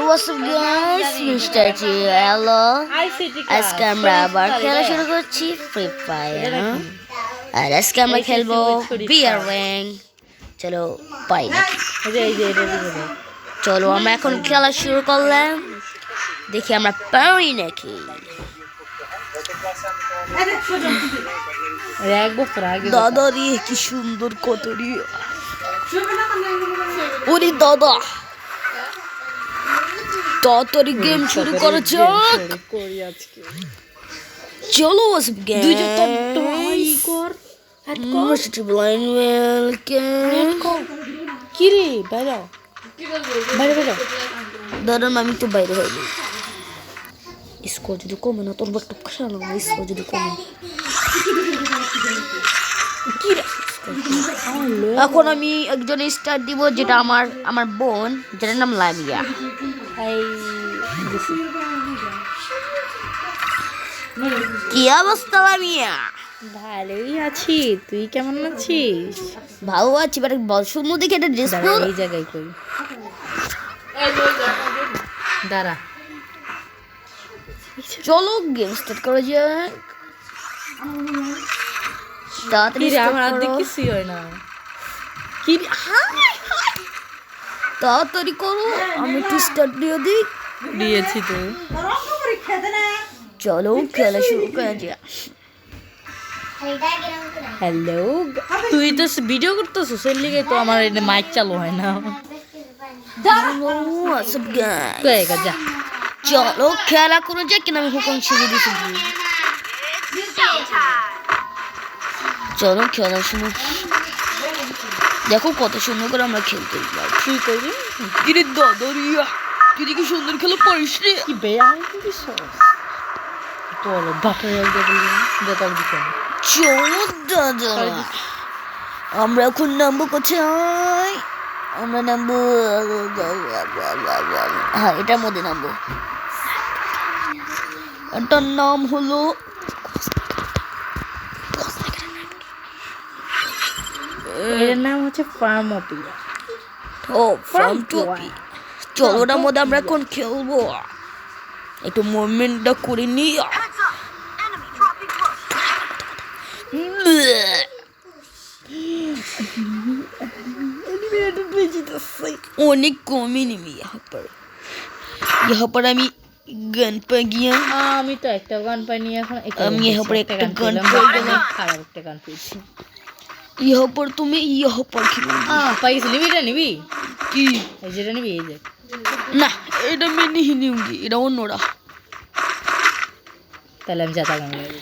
what's up guys? Mr. G, hello. আজকে আমরা আবার খেলা শুরু করছি ফ্রি ফায়ার। আর আজকে আমরা খেলবো বিয়ার র্যাঙ্ক। চলো পাই নাকি? চলো আমরা এখন খেলা শুরু করলাম, দেখি আমরা পারি নাকি। দাদা রে কি সুন্দর কতরি, ওরে দাদা তাড়াতাড়ি গেম শুরু করা যাক। চলো দাঁড়ান, আমি তো বাইরে হইনি। স্কোর যদি কমে না তোর বাট্টু খেলাম, স্কোর যদি কমে। এখন আমি একজন স্টার দিব, যেটা আমার বোন, যেটার নাম লামিয়া। কি অবস্থা লামিয়া? ভালোই আছি, তুই কেমন আছিস? ভালো আছি, বাট বল সুন্দর দেখে একটা ড্রেস পর। এই জায়গায় কই দাঁড়া, চলো গেম স্টার্ট করা যাক। তাড়াতাড়ি আমার আর কিছুই হয় না। কি তাড়াতাড়ি করো, আমি একটু স্টার্ট দিয়ে দিই। দিয়েছি তো, চলো খেলা শুরু করা যাক। হ্যালো, তুই তো ভিডিও করতেছিস, এর লিগে তো আমার মাইক চালু হয় না। যা চলো খেলা করে যাক, কিনা আমি হুকুম ছেড়ে দিয়েছি। চলো খেলা শুরু। দেখো কত সুন্দর করে আমরা খেলতে পারি। তুই করবি কিরে দাদরিয়া, তুই কি সুন্দর খেলা পারিস রে? কি বেয়াই দিস তোর বাটার বেতার দিস। চলো দাদা, আমরা এখন নামবো কোথায়? আমরা নামবো, হ্যাঁ এটার মধ্যে নামবো। এটার নাম হলো এর নাম হচ্ছে ফার্মোপি। ও ফার্মটোপি। চলো ওটার মধ্যে আমরা এখন খেলবো। একটু মুভমেন্টটা করে নি। অনেক কমই নিবি यहाँ पर আমি গান পা গিয়া। আমি তো একটা গান পাইনি এখন। আমি यहाँ पर একটা গান পেয়ে গেলাম। খারাপ একটা গান পেয়েছি। यहाँ पर তুমি यहाँ पर খেলো। পাইছি, নিবি এটা নিবি কি? এই যেটা নিবি, এই যে না এটা मैं नहीं लूंगी, এটা অন্যরা। তাহলে আমি জাতা গান গাইব।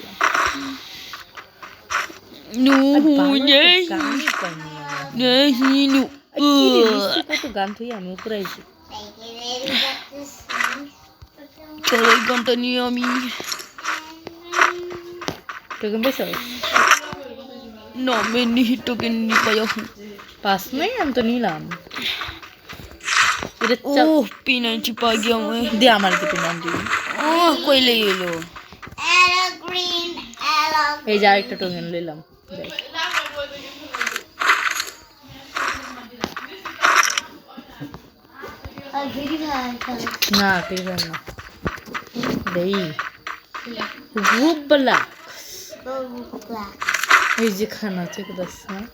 নো नहीं নো। কত গান তুই আমি উপরে আইছি। চলো এই গানটা নিয়ে আমি টোকেন পেয়েছ? ना मैं नहीं टोकन नहीं पाया हूँ। पास नहीं, हम तो नीलाम। ओह P90 पा गया मैं। दे हमारे तो P90। ओह कोई ले लो। এই যা একটা টোকেন নিলাম। না ফির না দেই রুবলা। এই যে খানা আছে কোথায়?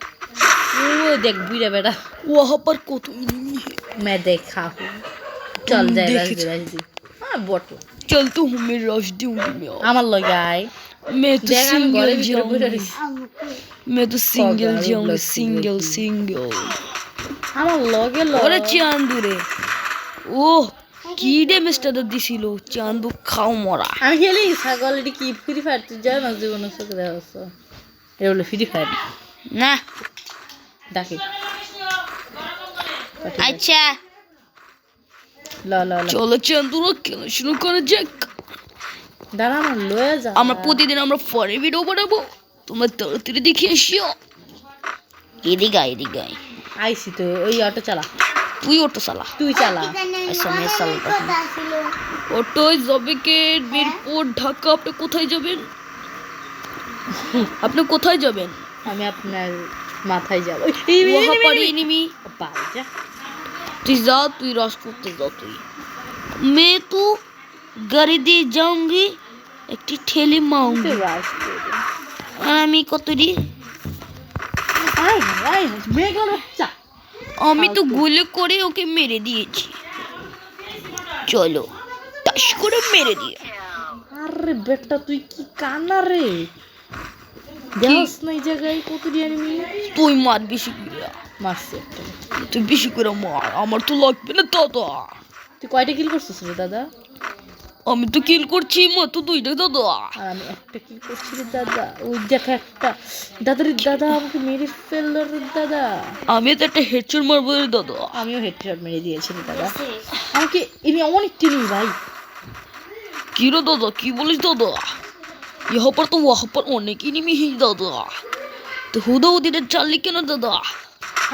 वो देख बुढ़ा बेटा, वहाँ पर कोई नहीं है। मैं देखा हूँ। चल जाए राजदी। हाँ बोटो चल तू हूँ, मैं रश दूँगी मैं। আমার লগে আয়। मैं तो सिंगल जाऊँगी। मैं तो सिंगल जाऊँगी, सिंगल सिंगल। আমার লগে ওরে চান্দু রে, ওহ কি রে মিস্টার দিছিল চান্দু খাও মরা। আমি খেলি ছাগল। এটি কি ফ্রি ফায়ার? তুই জানো জীবনের চোখে দেখা হচ্ছে এটা হলো ফ্রি ফায়ার না ডাকে। আচ্ছা লা লা চলো চান্দু খেলা শুরু করা যাক। দাঁড়া আমার লয়ে যা। আমরা প্রতিদিন আমরা ফরে ভিডিও বানাবো, তোমরা তাড়াতাড়ি দেখে এসো। এদিকে এদিকে আইসি তো, ওই অটো চালা। তুই অটো চালা, তুই চালা। আচ্ছা আমি চালাবো। অটোয় যাবে কে? মিরপুর ঢাকা। আপনি কোথায় যাবেন? আপনি কোথায় যাবেন? আমি আপনার মাথায় যাবো। वहाँ पर ही नहीं। যা তুই যা, তুই রস করতে যাও। তুই मैं तो गाड़ी দিয়ে যাऊंगी একটি ঠেলে মাউंगी আর আমি কত দি আমি তো গুলি করে ওকে মেরে দিয়েছি চলো টাস করে মেরে দিয়ে আরে বেটা তুই কি কানা রে দেখ না এই জায়গায় কত দিয়ে আমি তুই মার বেশি করে মারছি একটা তুই বেশি করে মার আমার তো লাগবে না দাদা তুই কয়টা কিল করছিস রে দাদা আমি তো কিল করছি মাত্র দুইটা দাদা আর আমি একটা কিল করছি রে দাদা ওই দেখ একটা দাদা আমাকে মেরে ফেললো রে দাদা আমি তো একটা হেডশট মারবো রে দাদা আমিও হেডশট মেরে দিয়েছি রে দাদা আমাকে ইনি অনেক টিনি ভাই কি রে দাদা কি বলিস দাদা यहाँ पर तो वहाँ पर অনেক এনিমি হি দাদা তো হুদা হুদিটা চাললি কেন দাদা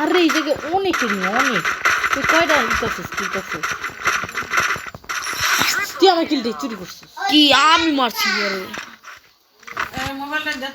আরে এই জায়গায় অনেক টিনি অনেক তুই কয়টা করছিস তুই আমার কিলটা চুরি করছিস কি আমি মারছি আরে মোবাইলটা